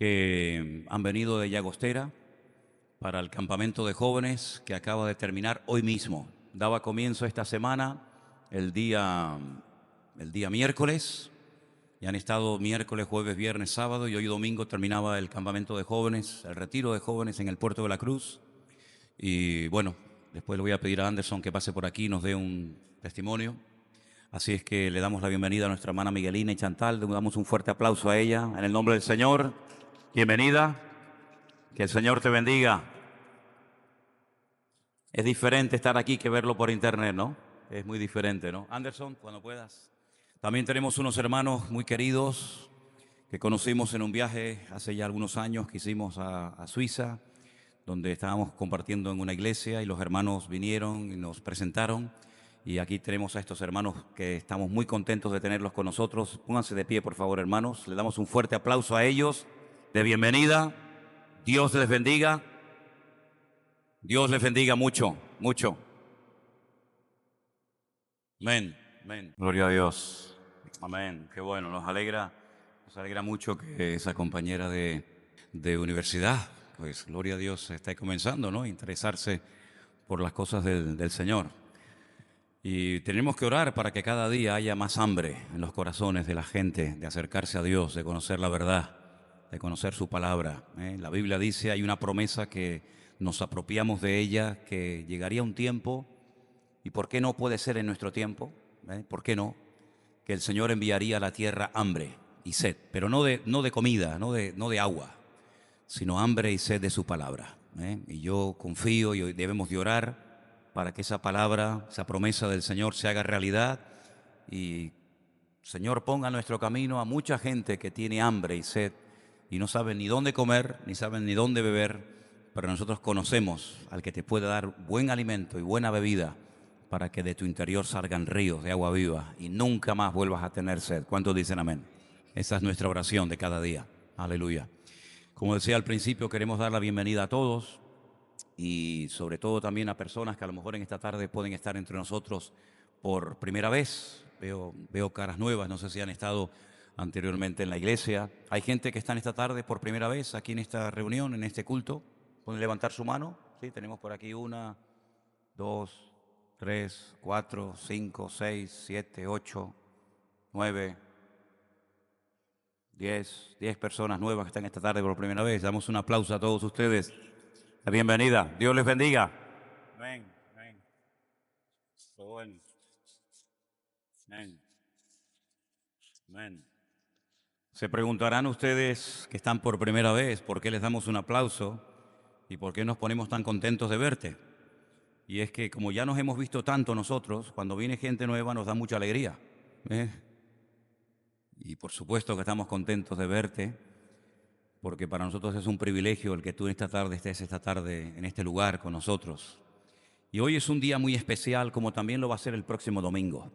que han venido de Llagostera para el campamento de jóvenes que acaba de terminar hoy mismo. Daba comienzo esta semana, el día miércoles, y han estado miércoles, jueves, viernes, sábado, y hoy domingo terminaba el campamento de jóvenes, el retiro de jóvenes en el Puerto de la Cruz. Y bueno, después le voy a pedir a Anderson que pase por aquí y nos dé un testimonio. Así es que le damos la bienvenida a nuestra hermana Miguelina y Chantal, le damos un fuerte aplauso a ella en el nombre del Señor. Bienvenida, que el Señor te bendiga. Es diferente estar aquí que verlo por internet, ¿no? Es muy diferente, ¿no? Anderson, cuando puedas. También tenemos unos hermanos muy queridos que conocimos en un viaje hace ya algunos años que hicimos a Suiza, donde estábamos compartiendo en una iglesia y los hermanos vinieron y nos presentaron. Y aquí tenemos a estos hermanos que estamos muy contentos de tenerlos con nosotros. Pónganse de pie, por favor, hermanos. Le damos un fuerte aplauso a ellos de bienvenida. Dios les bendiga. Dios les bendiga mucho, mucho. Amén, amén. Gloria a Dios. Amén. Qué bueno, nos alegra mucho que esa compañera de universidad, pues gloria a Dios, está comenzando, ¿no? A interesarse por las cosas del Señor. Y tenemos que orar para que cada día haya más hambre en los corazones de la gente, de acercarse a Dios, de conocer la verdad, de conocer su palabra. La Biblia dice, hay una promesa que nos apropiamos de ella, que llegaría un tiempo, y ¿por qué no puede ser en nuestro tiempo? ¿Por qué no? Que el Señor enviaría a la tierra hambre y sed, pero no de comida, no de agua, sino hambre y sed de su palabra. Y yo confío y hoy debemos de orar para que esa palabra, esa promesa del Señor se haga realidad y Señor ponga en nuestro camino a mucha gente que tiene hambre y sed y no saben ni dónde comer, ni saben ni dónde beber, pero nosotros conocemos al que te puede dar buen alimento y buena bebida para que de tu interior salgan ríos de agua viva y nunca más vuelvas a tener sed. ¿Cuántos dicen amén? Esa es nuestra oración de cada día. Aleluya. Como decía al principio, queremos dar la bienvenida a todos y sobre todo también a personas que a lo mejor en esta tarde pueden estar entre nosotros por primera vez. Veo caras nuevas, no sé si han estado anteriormente en la iglesia. Hay gente que está en esta tarde por primera vez aquí en esta reunión, en este culto. ¿Pueden levantar su mano? Sí, tenemos por aquí 1, 2, 3, 4, 5, 6, 7, 8, 9, 10 personas nuevas que están esta tarde por primera vez. Damos un aplauso a todos ustedes. La bienvenida. Dios les bendiga. Amén. Amén. Bueno. Amén. Amén. Se preguntarán ustedes que están por primera vez por qué les damos un aplauso y por qué nos ponemos tan contentos de verte. Y es que como ya nos hemos visto tanto nosotros, cuando viene gente nueva nos da mucha alegría. Y por supuesto que estamos contentos de verte, porque para nosotros es un privilegio el que tú estés esta tarde en este lugar con nosotros. Y hoy es un día muy especial, como también lo va a ser el próximo domingo.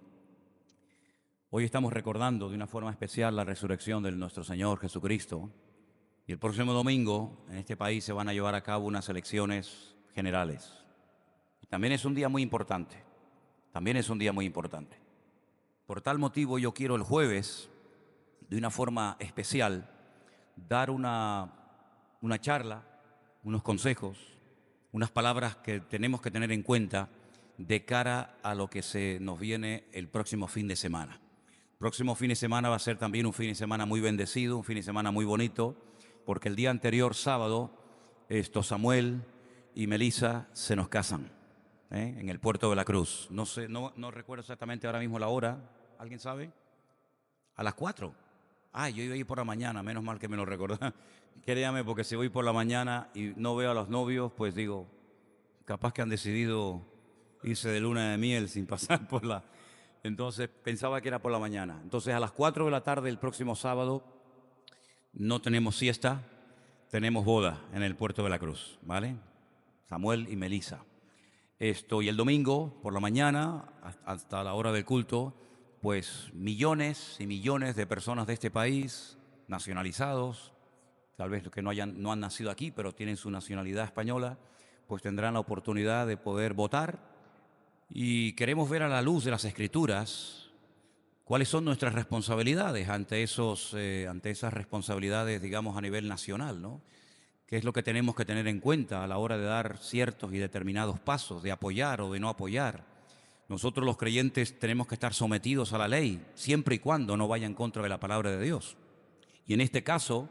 Hoy estamos recordando de una forma especial la resurrección de nuestro Señor Jesucristo. Y el próximo domingo en este país se van a llevar a cabo unas elecciones generales. Y también es un día muy importante. También es un día muy importante. Por tal motivo yo quiero el jueves, de una forma especial, dar una charla, unos consejos, unas palabras que tenemos que tener en cuenta de cara a lo que se nos viene el próximo fin de semana. El próximo fin de semana va a ser también un fin de semana muy bendecido, un fin de semana muy bonito, porque el día anterior, sábado, Samuel y Melissa se nos casan en el Puerto de la Cruz. No sé, no recuerdo exactamente ahora mismo la hora. ¿Alguien sabe? A las 4. Yo iba a ir por la mañana, menos mal que me lo recordó. Créame, porque si voy por la mañana y no veo a los novios, pues digo, capaz que han decidido irse de luna de miel sin pasar por la... Entonces pensaba que era por la mañana. Entonces a las 4 de la tarde el próximo sábado no tenemos siesta, tenemos boda en el Puerto de la Cruz, ¿vale? Samuel y Melissa. Y el domingo por la mañana, hasta la hora del culto, pues millones y millones de personas de este país, nacionalizados, tal vez los que no han nacido aquí, pero tienen su nacionalidad española, pues tendrán la oportunidad de poder votar. Y queremos ver a la luz de las Escrituras ¿Cuáles son nuestras responsabilidades ante esas responsabilidades, digamos, a nivel nacional, ¿no? ¿Qué es lo que tenemos que tener en cuenta a la hora de dar ciertos y determinados pasos, de apoyar o de no apoyar? Nosotros los creyentes tenemos que estar sometidos a la ley, siempre y cuando no vaya en contra de la palabra de Dios. Y en este caso,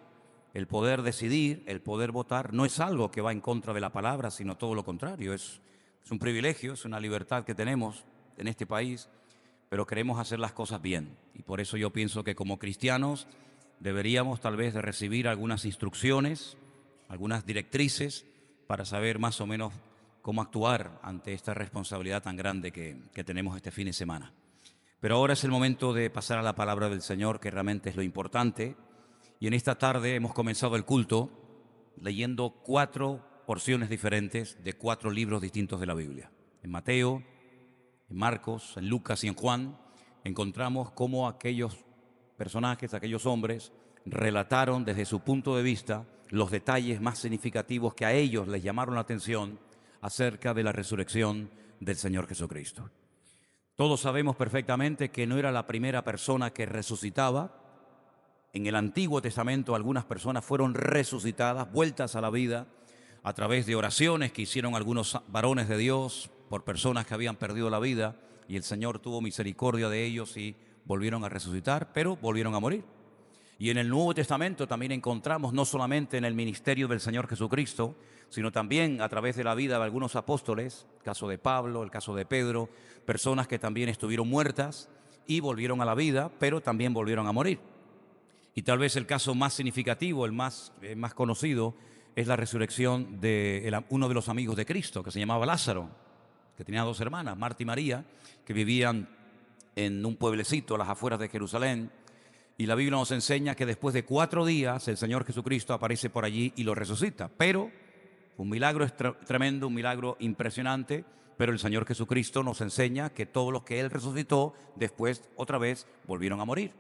el poder decidir, el poder votar, no es algo que va en contra de la palabra, sino todo lo contrario. Es un privilegio, es una libertad que tenemos en este país, pero queremos hacer las cosas bien. Y por eso yo pienso que como cristianos deberíamos tal vez de recibir algunas instrucciones, algunas directrices para saber más o menos cómo actuar ante esta responsabilidad tan grande que tenemos este fin de semana. Pero ahora es el momento de pasar a la palabra del Señor, que realmente es lo importante. Y en esta tarde hemos comenzado el culto leyendo 4 porciones diferentes de 4 libros distintos de la Biblia. En Mateo, en Marcos, en Lucas y en Juan encontramos cómo aquellos personajes, aquellos hombres, relataron desde su punto de vista los detalles más significativos que a ellos les llamaron la atención acerca de la resurrección del Señor Jesucristo. Todos sabemos perfectamente que no era la primera persona que resucitaba. En el Antiguo Testamento algunas personas fueron resucitadas, vueltas a la vida, a través de oraciones que hicieron algunos varones de Dios por personas que habían perdido la vida, y el Señor tuvo misericordia de ellos y volvieron a resucitar, pero volvieron a morir. Y en el Nuevo Testamento también encontramos, no solamente en el ministerio del Señor Jesucristo, sino también a través de la vida de algunos apóstoles, el caso de Pablo, el caso de Pedro, personas que también estuvieron muertas y volvieron a la vida, pero también volvieron a morir. Y tal vez el caso más significativo, el más conocido, es la resurrección de uno de los amigos de Cristo, que se llamaba Lázaro, que tenía 2 hermanas, Marta y María, que vivían en un pueblecito a las afueras de Jerusalén. Y la Biblia nos enseña que después de 4 días el Señor Jesucristo aparece por allí y lo resucita. Pero un milagro tremendo, un milagro impresionante, pero el Señor Jesucristo nos enseña que todos los que Él resucitó después otra vez volvieron a morir.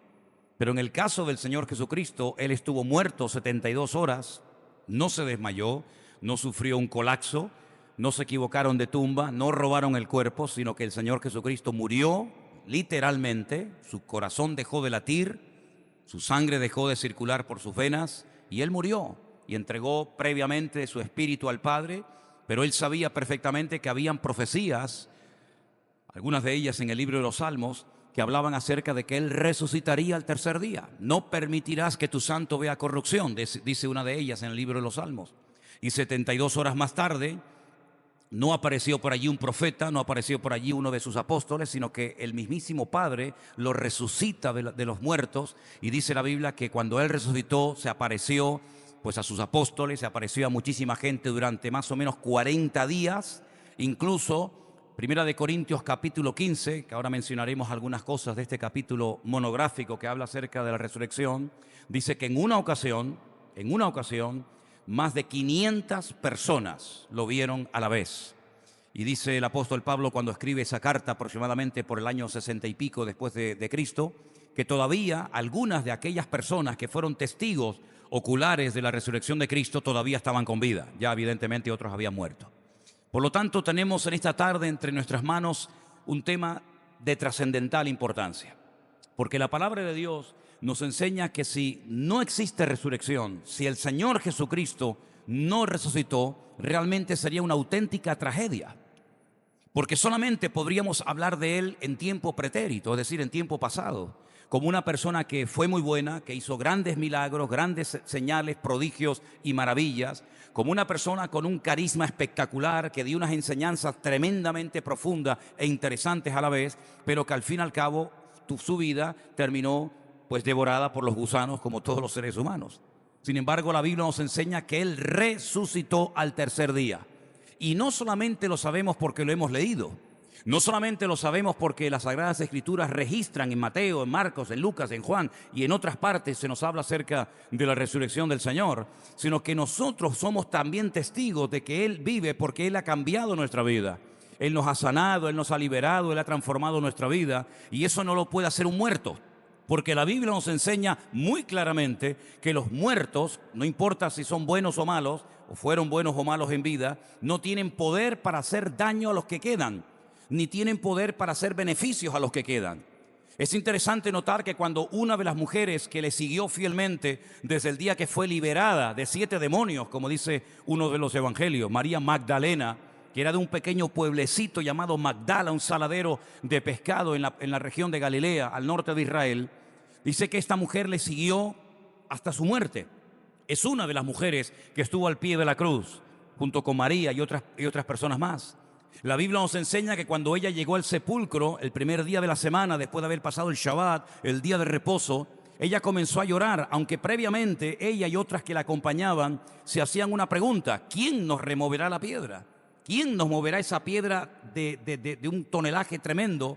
Pero en el caso del Señor Jesucristo, Él estuvo muerto 72 horas, no se desmayó, no sufrió un colapso, no se equivocaron de tumba, no robaron el cuerpo, sino que el Señor Jesucristo murió literalmente, su corazón dejó de latir, su sangre dejó de circular por sus venas y Él murió y entregó previamente su espíritu al Padre, pero Él sabía perfectamente que habían profecías, algunas de ellas en el libro de los Salmos, que hablaban acerca de que Él resucitaría al tercer día. No permitirás que tu santo vea corrupción, dice una de ellas en el libro de los Salmos. Y 72 horas más tarde, no apareció por allí un profeta, no apareció por allí uno de sus apóstoles, sino que el mismísimo Padre lo resucita de los muertos. Y dice la Biblia que cuando Él resucitó, se apareció pues a sus apóstoles, se apareció a muchísima gente durante más o menos 40 días, incluso Primera de Corintios capítulo 15, que ahora mencionaremos algunas cosas de este capítulo monográfico que habla acerca de la resurrección, dice que en una ocasión, más de 500 personas lo vieron a la vez. Y dice el apóstol Pablo cuando escribe esa carta aproximadamente por el año 60 y pico después de Cristo, que todavía algunas de aquellas personas que fueron testigos oculares de la resurrección de Cristo todavía estaban con vida. Ya evidentemente otros habían muerto. Por lo tanto, tenemos en esta tarde entre nuestras manos un tema de trascendental importancia, porque la palabra de Dios nos enseña que si no existe resurrección, si el Señor Jesucristo no resucitó, realmente sería una auténtica tragedia, porque solamente podríamos hablar de Él en tiempo pretérito, es decir, en tiempo pasado, como una persona que fue muy buena, que hizo grandes milagros, grandes señales, prodigios y maravillas, como una persona con un carisma espectacular, que dio unas enseñanzas tremendamente profundas e interesantes a la vez, pero que al fin y al cabo su vida terminó pues devorada por los gusanos como todos los seres humanos. Sin embargo, la Biblia nos enseña que Él resucitó al tercer día. Y no solamente lo sabemos porque lo hemos leído, no solamente lo sabemos porque las Sagradas Escrituras registran en Mateo, en Marcos, en Lucas, en Juan y en otras partes se nos habla acerca de la resurrección del Señor, sino que nosotros somos también testigos de que Él vive porque Él ha cambiado nuestra vida. Él nos ha sanado, Él nos ha liberado, Él ha transformado nuestra vida y eso no lo puede hacer un muerto. Porque la Biblia nos enseña muy claramente que los muertos, no importa si son buenos o malos, o fueron buenos o malos en vida, no tienen poder para hacer daño a los que quedan, ni tienen poder para hacer beneficios a los que quedan. Es interesante notar que cuando una de las mujeres que le siguió fielmente desde el día que fue liberada de 7 demonios, como dice uno de los evangelios, María Magdalena, que era de un pequeño pueblecito llamado Magdala, un saladero de pescado en la región de Galilea, al norte de Israel, dice que esta mujer le siguió hasta su muerte. Es una de las mujeres que estuvo al pie de la cruz, junto con María y otras personas más. La Biblia nos enseña que cuando ella llegó al sepulcro, el primer día de la semana, después de haber pasado el Shabbat, el día de reposo, ella comenzó a llorar, aunque previamente ella y otras que la acompañaban se hacían una pregunta: ¿quién nos removerá la piedra? ¿Quién nos moverá esa piedra de un tonelaje tremendo?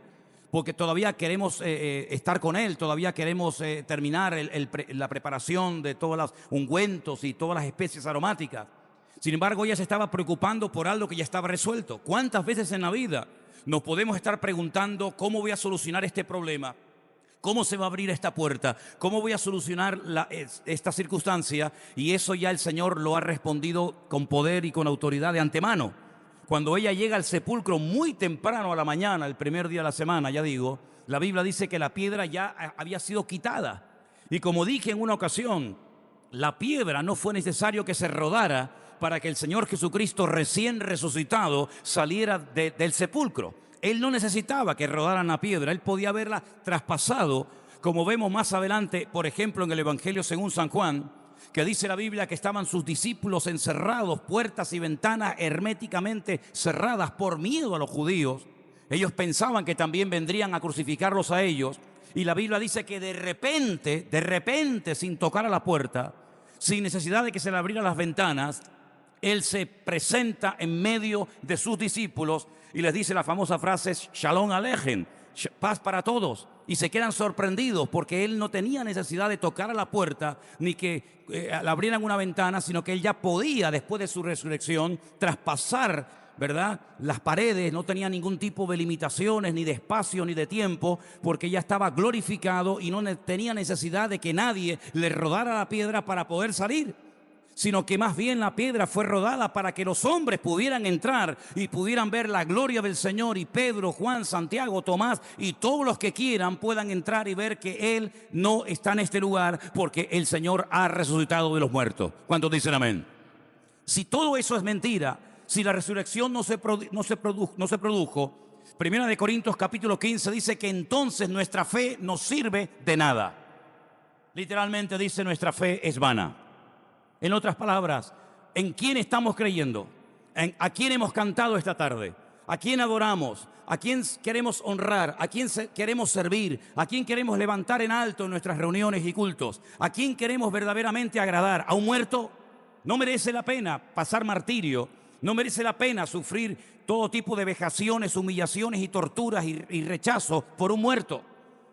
Porque todavía queremos estar con Él, todavía queremos terminar la preparación de todos los ungüentos y todas las especies aromáticas. Sin embargo, ella se estaba preocupando por algo que ya estaba resuelto. ¿Cuántas veces en la vida nos podemos estar preguntando cómo voy a solucionar este problema? ¿Cómo se va a abrir esta puerta? ¿Cómo voy a solucionar esta circunstancia? Y eso ya el Señor lo ha respondido con poder y con autoridad de antemano. Cuando ella llega al sepulcro muy temprano a la mañana, el primer día de la semana, ya digo, la Biblia dice que la piedra ya había sido quitada. Y como dije en una ocasión, la piedra no fue necesario que se rodara para que el Señor Jesucristo recién resucitado saliera del sepulcro. Él no necesitaba que rodaran la piedra, Él podía haberla traspasado, como vemos más adelante, por ejemplo, en el Evangelio según San Juan, que dice la Biblia que estaban sus discípulos encerrados, puertas y ventanas herméticamente cerradas por miedo a los judíos. Ellos pensaban que también vendrían a crucificarlos a ellos. Y la Biblia dice que de repente, sin tocar a la puerta, sin necesidad de que se le abrieran las ventanas, Él se presenta en medio de sus discípulos y les dice la famosa frase: Shalom Aleichem, paz para todos. Y se quedan sorprendidos porque Él no tenía necesidad de tocar a la puerta ni que le abrieran una ventana, sino que Él ya podía, después de su resurrección, traspasar, ¿verdad?, las paredes. No tenía ningún tipo de limitaciones, ni de espacio, ni de tiempo, porque ya estaba glorificado y no tenía necesidad de que nadie le rodara la piedra para poder salir, sino que más bien la piedra fue rodada para que los hombres pudieran entrar y pudieran ver la gloria del Señor, y Pedro, Juan, Santiago, Tomás y todos los que quieran puedan entrar y ver que Él no está en este lugar, porque el Señor ha resucitado de los muertos. ¿Cuántos dicen amén? Si todo eso es mentira, si la resurrección no se produjo, Primera de Corintios capítulo 15 dice que entonces nuestra fe no sirve de nada. Literalmente dice: nuestra fe es vana. En otras palabras, ¿en quién estamos creyendo? ¿A quién hemos cantado esta tarde? ¿A quién adoramos? ¿A quién queremos honrar? ¿A quién queremos servir? ¿A quién queremos levantar en alto en nuestras reuniones y cultos? ¿A quién queremos verdaderamente agradar? ¿A un muerto? No merece la pena pasar martirio. No merece la pena sufrir todo tipo de vejaciones, humillaciones y torturas y rechazo por un muerto.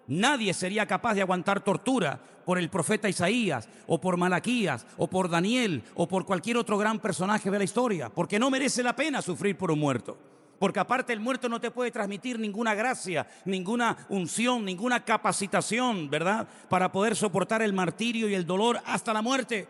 Nadie sería capaz de aguantar tortura por el profeta Isaías, o por Malaquías, o por Daniel, o por cualquier otro gran personaje de la historia, porque no merece la pena sufrir por un muerto. Porque aparte el muerto no te puede transmitir ninguna gracia, ninguna unción, ninguna capacitación, ¿verdad?, para poder soportar el martirio y el dolor hasta la muerte.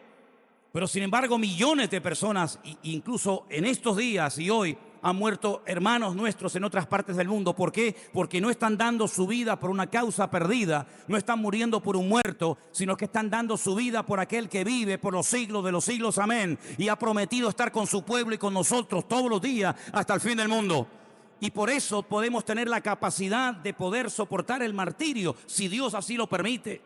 Pero sin embargo, millones de personas, incluso en estos días y hoy, han muerto hermanos nuestros en otras partes del mundo. ¿Por qué? Porque no están dando su vida por una causa perdida, no están muriendo por un muerto, sino que están dando su vida por aquel que vive por los siglos de los siglos, amén, y ha prometido estar con su pueblo y con nosotros todos los días hasta el fin del mundo. Y por eso podemos tener la capacidad de poder soportar el martirio, si Dios así lo permite.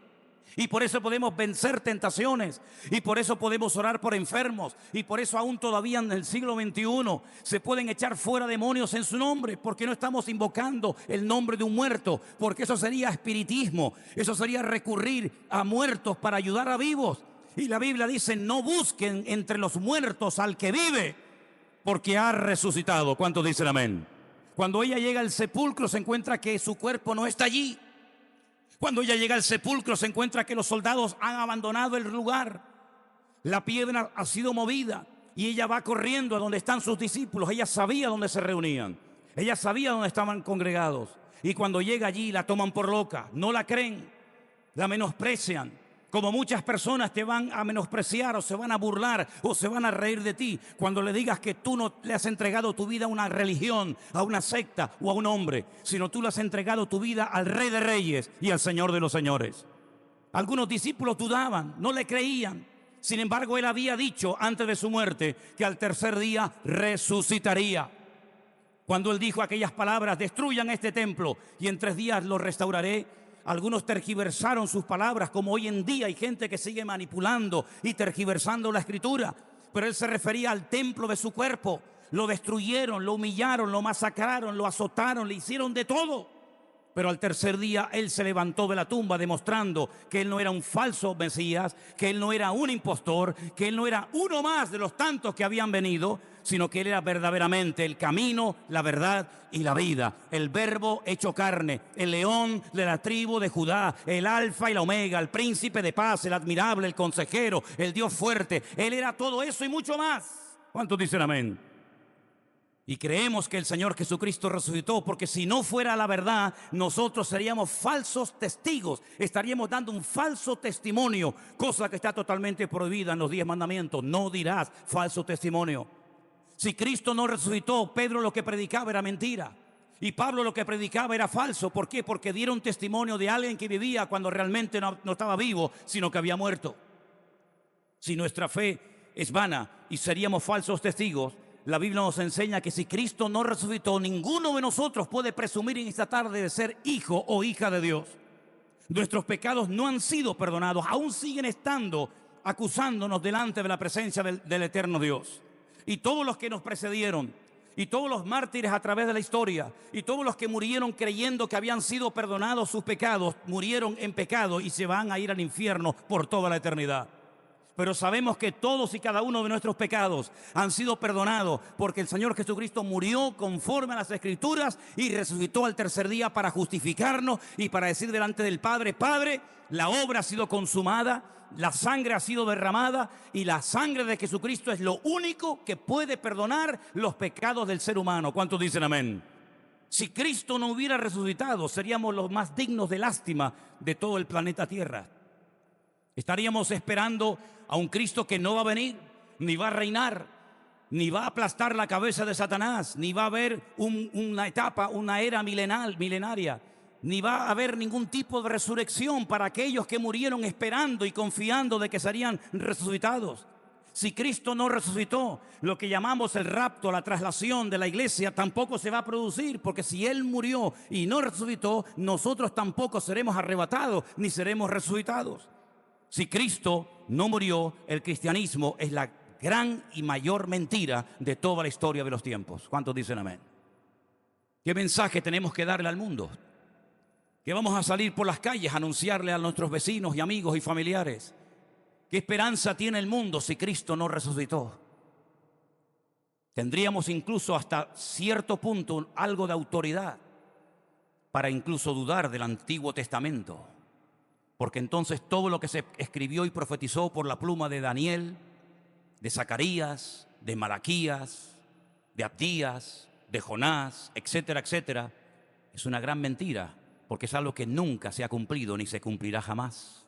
Y por eso podemos vencer tentaciones, y por eso podemos orar por enfermos, y por eso aún todavía en el siglo XXI se pueden echar fuera demonios en su nombre, porque no estamos invocando el nombre de un muerto, porque eso sería espiritismo, eso sería recurrir a muertos para ayudar a vivos. Y la Biblia dice: no busquen entre los muertos al que vive, porque ha resucitado. ¿Cuántos dicen amén? Cuando ella llega al sepulcro se encuentra que su cuerpo no está allí. Cuando ella llega al sepulcro se encuentra que los soldados han abandonado el lugar. La piedra ha sido movida y ella va corriendo a donde están sus discípulos. Ella sabía dónde se reunían. Ella sabía dónde estaban congregados. Y cuando llega allí la toman por loca. No la creen, la menosprecian. Como muchas personas te van a menospreciar o se van a burlar o se van a reír de ti cuando le digas que tú no le has entregado tu vida a una religión, a una secta o a un hombre, sino tú le has entregado tu vida al Rey de Reyes y al Señor de los Señores. Algunos discípulos dudaban, no le creían. Sin embargo, él había dicho antes de su muerte que al tercer día resucitaría. Cuando él dijo aquellas palabras: destruyan este templo y en 3 días lo restauraré, algunos tergiversaron sus palabras, como hoy en día hay gente que sigue manipulando y tergiversando la Escritura. Pero él se refería al templo de su cuerpo. Lo destruyeron, lo humillaron, lo masacraron, lo azotaron, le hicieron de todo. Pero al tercer día él se levantó de la tumba, demostrando que él no era un falso Mesías, que él no era un impostor, que él no era uno más de los tantos que habían venido, sino que él era verdaderamente el camino, la verdad y la vida. El Verbo hecho carne, el león de la tribu de Judá, el alfa y la omega, el príncipe de paz, el admirable, el consejero, el Dios fuerte. Él era todo eso y mucho más. ¿Cuántos dicen amén? Y creemos que el Señor Jesucristo resucitó, porque si no fuera la verdad, nosotros seríamos falsos testigos. Estaríamos dando un falso testimonio, cosa que está totalmente prohibida en los 10 mandamientos. No dirás falso testimonio. Si Cristo no resucitó, Pedro lo que predicaba era mentira. Y Pablo lo que predicaba era falso. ¿Por qué? Porque dieron testimonio de alguien que vivía cuando realmente no estaba vivo, sino que había muerto. Si nuestra fe es vana y seríamos falsos testigos, la Biblia nos enseña que si Cristo no resucitó, ninguno de nosotros puede presumir en esta tarde de ser hijo o hija de Dios. Nuestros pecados no han sido perdonados, aún siguen estando acusándonos delante de la presencia del eterno Dios. Y todos los que nos precedieron, y todos los mártires a través de la historia, y todos los que murieron creyendo que habían sido perdonados sus pecados, murieron en pecado y se van a ir al infierno por toda la eternidad. Pero sabemos que todos y cada uno de nuestros pecados han sido perdonados, porque el Señor Jesucristo murió conforme a las Escrituras y resucitó al tercer día para justificarnos y para decir delante del Padre: Padre, la obra ha sido consumada, la sangre ha sido derramada, y la sangre de Jesucristo es lo único que puede perdonar los pecados del ser humano. ¿Cuántos dicen amén? Si Cristo no hubiera resucitado, seríamos los más dignos de lástima de todo el planeta Tierra. Estaríamos esperando a un Cristo que no va a venir, ni va a reinar, ni va a aplastar la cabeza de Satanás, ni va a haber una etapa, una era milenaria, ni va a haber ningún tipo de resurrección para aquellos que murieron esperando y confiando de que serían resucitados. Si Cristo no resucitó, lo que llamamos el rapto, la traslación de la iglesia, tampoco se va a producir, porque si Él murió y no resucitó, nosotros tampoco seremos arrebatados ni seremos resucitados. Si Cristo no murió, el cristianismo es la gran y mayor mentira de toda la historia de los tiempos. ¿Cuántos dicen amén? ¿Qué mensaje tenemos que darle al mundo? ¿Que vamos a salir por las calles a anunciarle a nuestros vecinos y amigos y familiares? ¿Qué esperanza tiene el mundo si Cristo no resucitó? Tendríamos incluso hasta cierto punto algo de autoridad para incluso dudar del Antiguo Testamento. Porque entonces todo lo que se escribió y profetizó por la pluma de Daniel, de Zacarías, de Malaquías, de Abdías, de Jonás, etcétera, etcétera, es una gran mentira, porque es algo que nunca se ha cumplido ni se cumplirá jamás.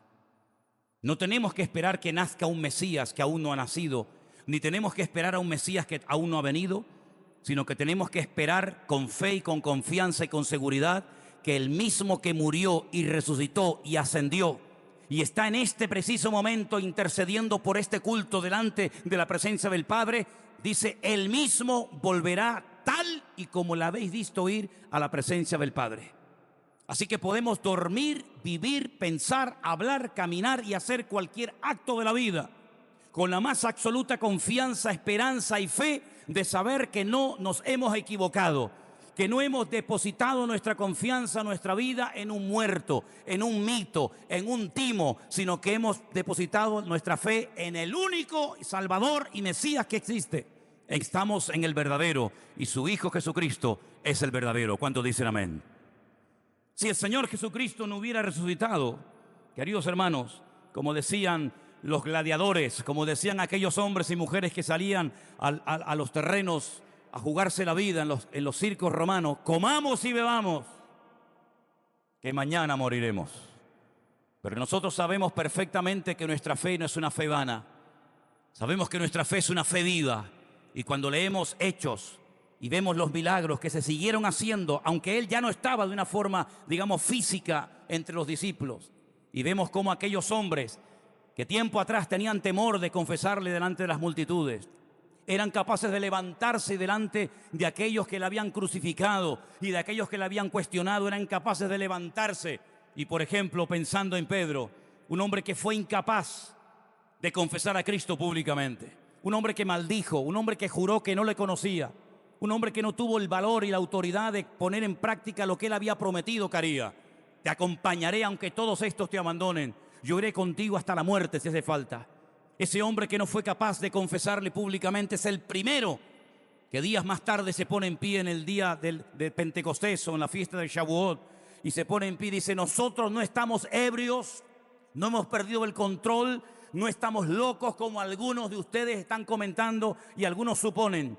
No tenemos que esperar que nazca un Mesías que aún no ha nacido, ni tenemos que esperar a un Mesías que aún no ha venido, sino que tenemos que esperar con fe y con confianza y con seguridad que el mismo que murió y resucitó y ascendió y está en este preciso momento intercediendo por este culto delante de la presencia del Padre, dice: Él mismo volverá tal y como la habéis visto ir a la presencia del Padre. Así que podemos dormir, vivir, pensar, hablar, caminar y hacer cualquier acto de la vida con la más absoluta confianza, esperanza y fe de saber que no nos hemos equivocado, que no hemos depositado nuestra confianza, nuestra vida en un muerto, en un mito, en un timo, sino que hemos depositado nuestra fe en el único Salvador y Mesías que existe. Estamos en el verdadero y su Hijo Jesucristo es el verdadero. ¿Cuántos dicen amén? Si el Señor Jesucristo no hubiera resucitado, queridos hermanos, como decían los gladiadores, como decían aquellos hombres y mujeres que salían a los terrenos a jugarse la vida en los circos romanos: comamos y bebamos, que mañana moriremos. Pero nosotros sabemos perfectamente que nuestra fe no es una fe vana. Sabemos que nuestra fe es una fe viva. Y cuando leemos Hechos y vemos los milagros que se siguieron haciendo, aunque Él ya no estaba de una forma, digamos, física entre los discípulos, y vemos cómo aquellos hombres que tiempo atrás tenían temor de confesarle delante de las multitudes, eran capaces de levantarse delante de aquellos que le habían crucificado y de aquellos que le habían cuestionado, eran capaces de levantarse. Y por ejemplo, pensando en Pedro, un hombre que fue incapaz de confesar a Cristo públicamente, un hombre que maldijo, un hombre que juró que no le conocía, un hombre que no tuvo el valor y la autoridad de poner en práctica lo que él había prometido que haría. Te acompañaré aunque todos estos te abandonen. Yo iré contigo hasta la muerte si hace falta. Ese hombre que no fue capaz de confesarle públicamente es el primero que días más tarde se pone en pie en el día de Pentecostés o en la fiesta de Shavuot, y se pone en pie y dice: nosotros no estamos ebrios, no hemos perdido el control, no estamos locos como algunos de ustedes están comentando y algunos suponen,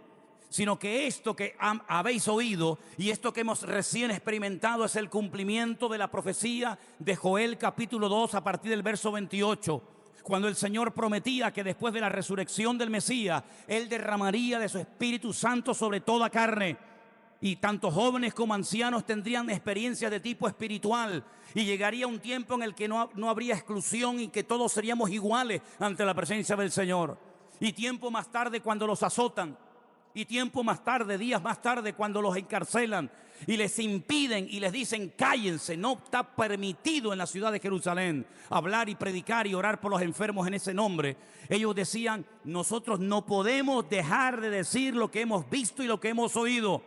sino que esto que habéis oído y esto que hemos recién experimentado es el cumplimiento de la profecía de Joel capítulo 2 a partir del verso 28, cuando el Señor prometía que después de la resurrección del Mesías, Él derramaría de su Espíritu Santo sobre toda carne. Y tanto jóvenes como ancianos tendrían experiencias de tipo espiritual. Y llegaría un tiempo en el que no habría exclusión y que todos seríamos iguales ante la presencia del Señor. Y tiempo más tarde, cuando los azotan, y tiempo más tarde, días más tarde, cuando los encarcelan y les impiden y les dicen: cállense, no está permitido en la ciudad de Jerusalén hablar y predicar y orar por los enfermos en ese nombre. Ellos decían: nosotros no podemos dejar de decir lo que hemos visto y lo que hemos oído.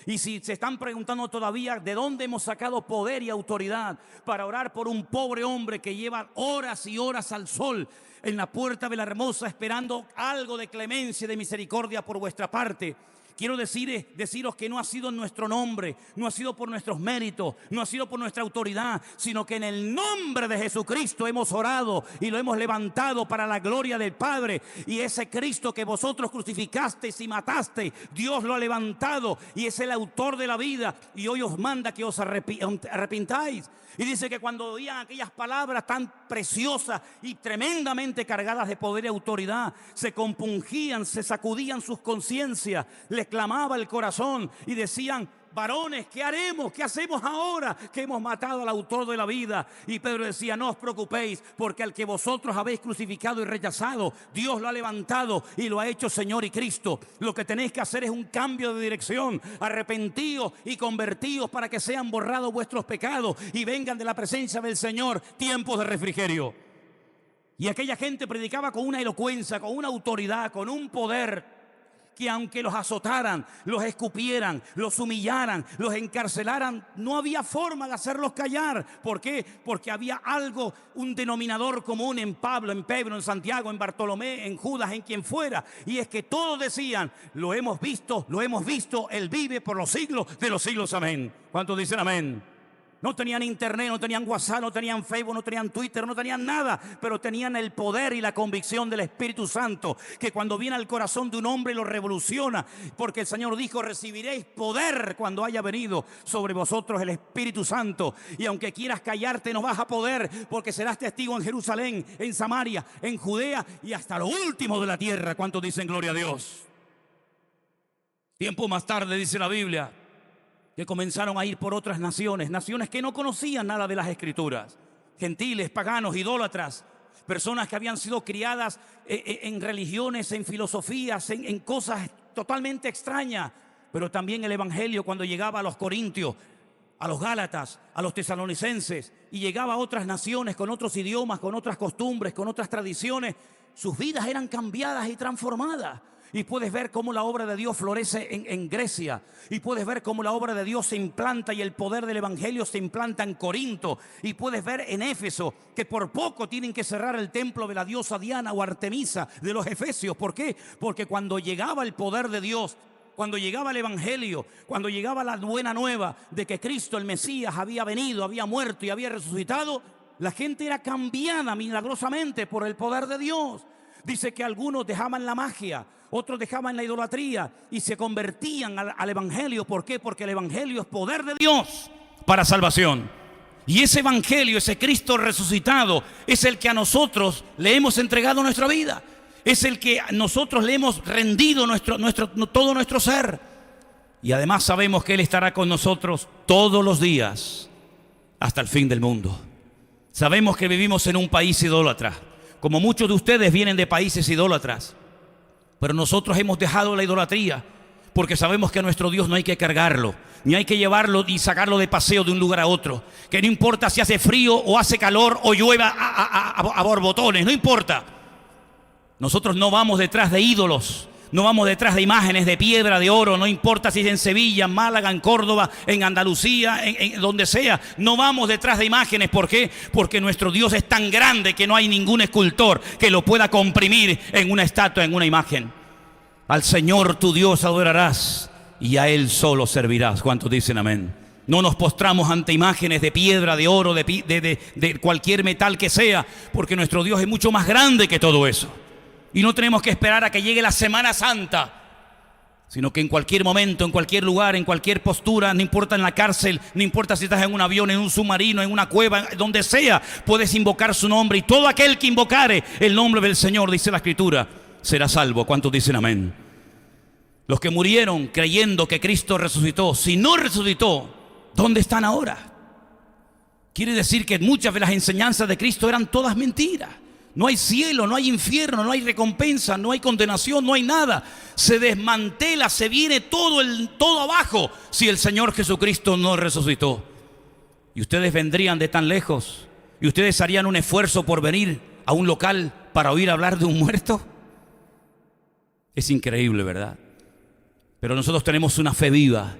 Y si se están preguntando todavía de dónde hemos sacado poder y autoridad para orar por un pobre hombre que lleva horas y horas al sol en la puerta de la Hermosa esperando algo de clemencia y de misericordia por vuestra parte, quiero deciros que no ha sido en nuestro nombre, no ha sido por nuestros méritos, no ha sido por nuestra autoridad, sino que en el nombre de Jesucristo hemos orado y lo hemos levantado para la gloria del Padre. Y ese Cristo que vosotros crucificasteis y matasteis, Dios lo ha levantado y es el autor de la vida, y hoy os manda que os arrepintáis. Y dice que cuando oían aquellas palabras tan preciosas y tremendamente cargadas de poder y autoridad, se compungían, se sacudían sus conciencias, les clamaba el corazón y decían: varones, ¿qué haremos? ¿Qué hacemos ahora que hemos matado al autor de la vida? Y Pedro decía: no os preocupéis, porque al que vosotros habéis crucificado y rechazado, Dios lo ha levantado y lo ha hecho Señor y Cristo. Lo que tenéis que hacer es un cambio de dirección. Arrepentíos y convertíos para que sean borrados vuestros pecados y vengan de la presencia del Señor tiempos de refrigerio. Y aquella gente predicaba con una elocuencia, con una autoridad, con un poder, que aunque los azotaran, los escupieran, los humillaran, los encarcelaran, no había forma de hacerlos callar. ¿Por qué? Porque había algo, un denominador común en Pablo, en Pedro, en Santiago, en Bartolomé, en Judas, en quien fuera. Y es que todos decían: lo hemos visto, Él vive por los siglos de los siglos. Amén. ¿Cuántos dicen amén? No tenían internet, no tenían WhatsApp, no tenían Facebook, no tenían Twitter, no tenían nada, pero tenían el poder y la convicción del Espíritu Santo, que cuando viene al corazón de un hombre lo revoluciona, porque el Señor dijo: recibiréis poder cuando haya venido sobre vosotros el Espíritu Santo. Y aunque quieras callarte, no vas a poder, porque serás testigo en Jerusalén, en Samaria, en Judea y hasta lo último de la tierra. ¿Cuántos dicen gloria a Dios? Tiempo más tarde, dice la Biblia, que comenzaron a ir por otras naciones que no conocían nada de las Escrituras, gentiles, paganos, idólatras, personas que habían sido criadas en religiones, en filosofías, en cosas totalmente extrañas. Pero también el Evangelio, cuando llegaba a los corintios, a los gálatas, a los tesalonicenses, y llegaba a otras naciones con otros idiomas, con otras costumbres, con otras tradiciones, sus vidas eran cambiadas y transformadas. Y puedes ver cómo la obra de Dios florece en Grecia. Y puedes ver cómo la obra de Dios se implanta y el poder del Evangelio se implanta en Corinto. Y puedes ver en Éfeso que por poco tienen que cerrar el templo de la diosa Diana o Artemisa de los efesios. ¿Por qué? Porque cuando llegaba el poder de Dios, cuando llegaba el Evangelio, cuando llegaba la buena nueva de que Cristo, el Mesías, había venido, había muerto y había resucitado, la gente era cambiada milagrosamente por el poder de Dios. Dice que algunos dejaban la magia, otros dejaban la idolatría y se convertían al Evangelio. ¿Por qué? Porque el Evangelio es poder de Dios para salvación. Y ese evangelio, ese Cristo resucitado, es el que a nosotros le hemos entregado nuestra vida. Es el que nosotros le hemos rendido todo nuestro ser. Y además sabemos que Él estará con nosotros todos los días hasta el fin del mundo. Sabemos que vivimos en un país idólatra, como muchos de ustedes vienen de países idólatras. Pero nosotros hemos dejado la idolatría porque sabemos que a nuestro Dios no hay que cargarlo, ni hay que llevarlo y sacarlo de paseo de un lugar a otro. Que no importa si hace frío o hace calor o llueva a borbotones, no importa. Nosotros no vamos detrás de ídolos, no vamos detrás de imágenes de piedra, de oro, no importa si es en Sevilla, en Málaga, en Córdoba, en Andalucía, en donde sea. No vamos detrás de imágenes. ¿Por qué? Porque nuestro Dios es tan grande que no hay ningún escultor que lo pueda comprimir en una estatua, en una imagen. Al Señor tu Dios adorarás y a Él solo servirás. ¿Cuántos dicen amén? No nos postramos ante imágenes de piedra, de oro, de cualquier metal que sea, porque nuestro Dios es mucho más grande que todo eso. Y no tenemos que esperar a que llegue la Semana Santa, sino que en cualquier momento, en cualquier lugar, en cualquier postura, no importa en la cárcel, no importa si estás en un avión, en un submarino, en una cueva, donde sea, puedes invocar su nombre. Y todo aquel que invocare el nombre del Señor, dice la Escritura, será salvo. ¿Cuántos dicen amén? Los que murieron creyendo que Cristo resucitó, si no resucitó, ¿dónde están ahora? Quiere decir que muchas de las enseñanzas de Cristo eran todas mentiras. No hay cielo, no hay infierno, no hay recompensa, no hay condenación, no hay nada. Se desmantela, se viene todo abajo si el Señor Jesucristo no resucitó. Y ustedes vendrían de tan lejos y ustedes harían un esfuerzo por venir a un local para oír hablar de un muerto. Es increíble, ¿verdad? Pero nosotros tenemos una fe viva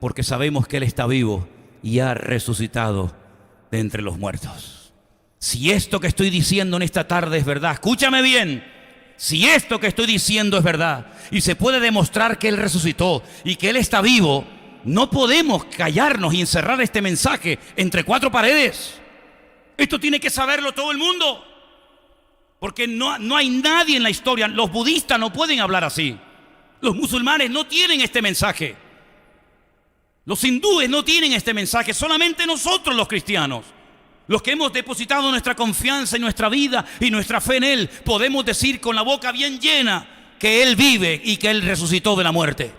porque sabemos que Él está vivo y ha resucitado de entre los muertos. Si esto que estoy diciendo en esta tarde es verdad, escúchame bien, si esto que estoy diciendo es verdad y se puede demostrar que Él resucitó y que Él está vivo, no podemos callarnos y encerrar este mensaje entre cuatro paredes. Esto tiene que saberlo todo el mundo, porque no hay nadie en la historia. Los budistas no pueden hablar así, los musulmanes no tienen este mensaje, los hindúes no tienen este mensaje, solamente nosotros los cristianos. Los que hemos depositado nuestra confianza y nuestra vida y nuestra fe en Él, podemos decir con la boca bien llena que Él vive y que Él resucitó de la muerte.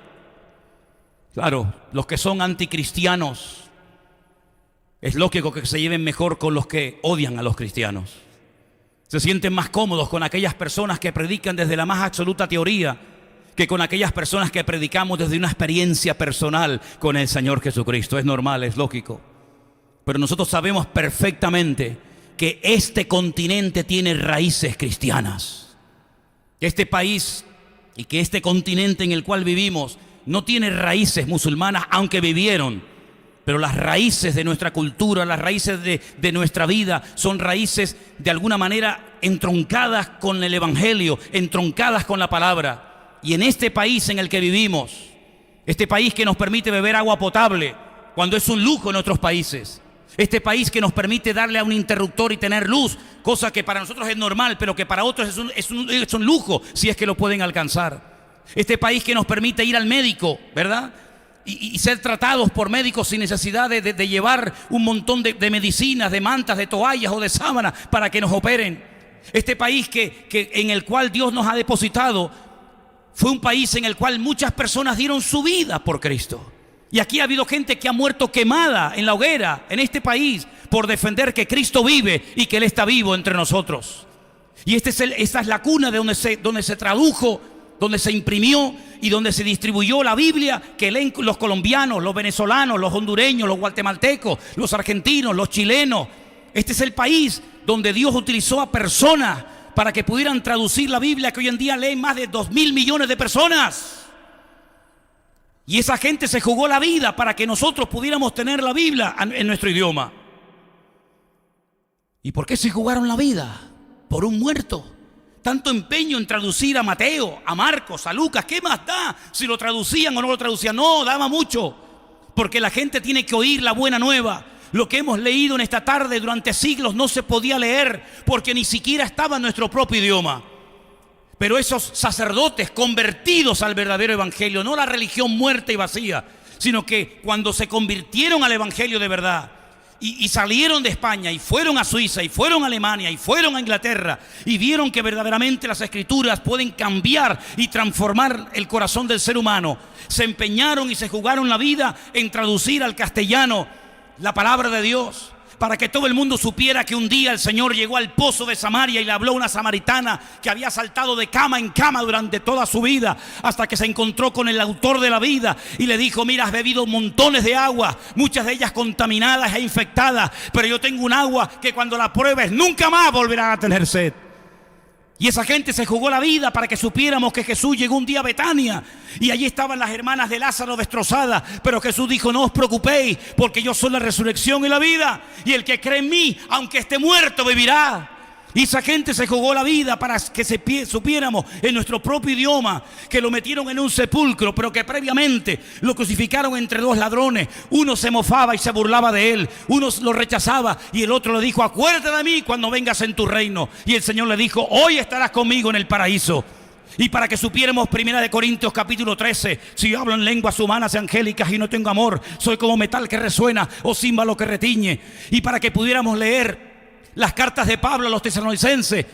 Claro, los que son anticristianos, es lógico que se lleven mejor con los que odian a los cristianos. Se sienten más cómodos con aquellas personas que predican desde la más absoluta teoría que con aquellas personas que predicamos desde una experiencia personal con el Señor Jesucristo. Es normal, es lógico. Pero nosotros sabemos perfectamente que este continente tiene raíces cristianas. Este país y que este continente en el cual vivimos no tiene raíces musulmanas, aunque vivieron. Pero las raíces de nuestra cultura, las raíces de nuestra vida son raíces de alguna manera entroncadas con el Evangelio, entroncadas con la palabra. Y en este país en el que vivimos, este país que nos permite beber agua potable cuando es un lujo en otros países, este país que nos permite darle a un interruptor y tener luz, cosa que para nosotros es normal, pero que para otros es un lujo si es que lo pueden alcanzar. Este país que nos permite ir al médico, ¿verdad? Y ser tratados por médicos sin necesidad de llevar un montón de medicinas, de mantas, de toallas o de sábanas para que nos operen. Este país en el cual Dios nos ha depositado fue un país en el cual muchas personas dieron su vida por Cristo. Y aquí ha habido gente que ha muerto quemada en la hoguera en este país por defender que Cristo vive y que Él está vivo entre nosotros. Y esta es la cuna de donde se tradujo, donde se imprimió y donde se distribuyó la Biblia que leen los colombianos, los venezolanos, los hondureños, los guatemaltecos, los argentinos, los chilenos. Este es el país donde Dios utilizó a personas para que pudieran traducir la Biblia que hoy en día leen más de 2.000 millones de personas. Y esa gente se jugó la vida para que nosotros pudiéramos tener la Biblia en nuestro idioma. ¿Y por qué se jugaron la vida? Por un muerto. Tanto empeño en traducir a Mateo, a Marcos, a Lucas, ¿qué más da si lo traducían o no lo traducían? No, daba mucho, porque la gente tiene que oír la buena nueva. Lo que hemos leído en esta tarde durante siglos no se podía leer porque ni siquiera estaba en nuestro propio idioma. Pero esos sacerdotes convertidos al verdadero evangelio, no la religión muerta y vacía, sino que cuando se convirtieron al evangelio de verdad y salieron de España y fueron a Suiza y fueron a Alemania y fueron a Inglaterra y vieron que verdaderamente las Escrituras pueden cambiar y transformar el corazón del ser humano, se empeñaron y se jugaron la vida en traducir al castellano la palabra de Dios, para que todo el mundo supiera que un día el Señor llegó al pozo de Samaria y le habló a una samaritana que había saltado de cama en cama durante toda su vida, hasta que se encontró con el autor de la vida y le dijo: mira, has bebido montones de agua, muchas de ellas contaminadas e infectadas, pero yo tengo un agua que cuando la pruebes nunca más volverás a tener sed. Y esa gente se jugó la vida para que supiéramos que Jesús llegó un día a Betania y allí estaban las hermanas de Lázaro destrozadas, pero Jesús dijo: no os preocupéis, porque yo soy la resurrección y la vida, y el que cree en mí, aunque esté muerto, vivirá. Y esa gente se jugó la vida para que supiéramos en nuestro propio idioma que lo metieron en un sepulcro, pero que previamente lo crucificaron entre dos ladrones. Uno se mofaba y se burlaba de él, uno lo rechazaba y el otro le dijo: acuérdate de mí cuando vengas en tu reino. Y el Señor le dijo: hoy estarás conmigo en el paraíso. Y para que supiéramos, 1 Corintios capítulo 13, si yo hablo en lenguas humanas y angélicas y no tengo amor, soy como metal que resuena o címbalo que retiñe. Y para que pudiéramos leer las cartas de Pablo a los tesalonicenses: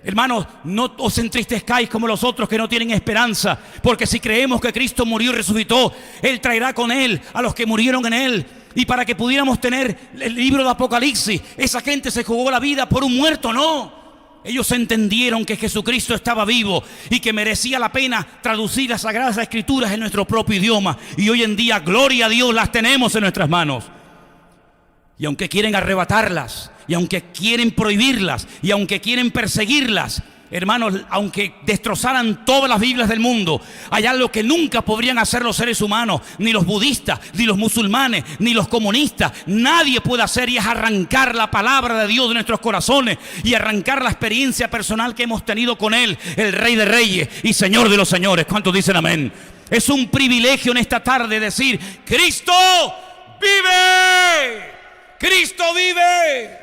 hermanos, no os entristezcáis como los otros que no tienen esperanza, porque si creemos que Cristo murió y resucitó, Él traerá con Él a los que murieron en Él. Y para que pudiéramos tener el libro de Apocalipsis, esa gente se jugó la vida por un muerto, no. Ellos entendieron que Jesucristo estaba vivo y que merecía la pena traducir las Sagradas Escrituras en nuestro propio idioma. Y hoy en día, gloria a Dios, las tenemos en nuestras manos. Y aunque quieren arrebatarlas, y aunque quieren prohibirlas, y aunque quieren perseguirlas, hermanos, aunque destrozaran todas las Biblias del mundo, hay algo que nunca podrían hacer los seres humanos, ni los budistas, ni los musulmanes, ni los comunistas. Nadie puede hacer, y es arrancar la palabra de Dios de nuestros corazones y arrancar la experiencia personal que hemos tenido con Él, el Rey de Reyes y Señor de los Señores. ¿Cuántos dicen amén? Es un privilegio en esta tarde decir: Cristo vive. Cristo vive.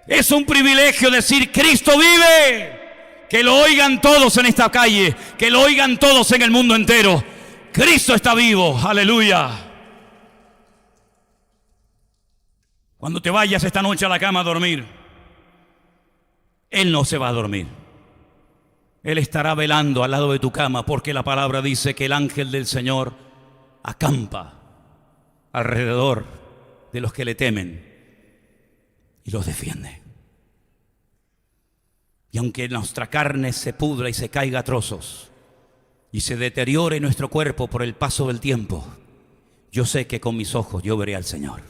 Es un privilegio decir: Cristo vive. Que lo oigan todos en esta calle, que lo oigan todos en el mundo entero. Cristo está vivo, aleluya. Cuando te vayas esta noche a la cama a dormir, Él no se va a dormir. Él estará velando al lado de tu cama, porque la palabra dice que el ángel del Señor acampa alrededor de los que le temen y los defiende. Y aunque nuestra carne se pudra y se caiga a trozos y se deteriore nuestro cuerpo por el paso del tiempo, yo sé que con mis ojos yo veré al Señor.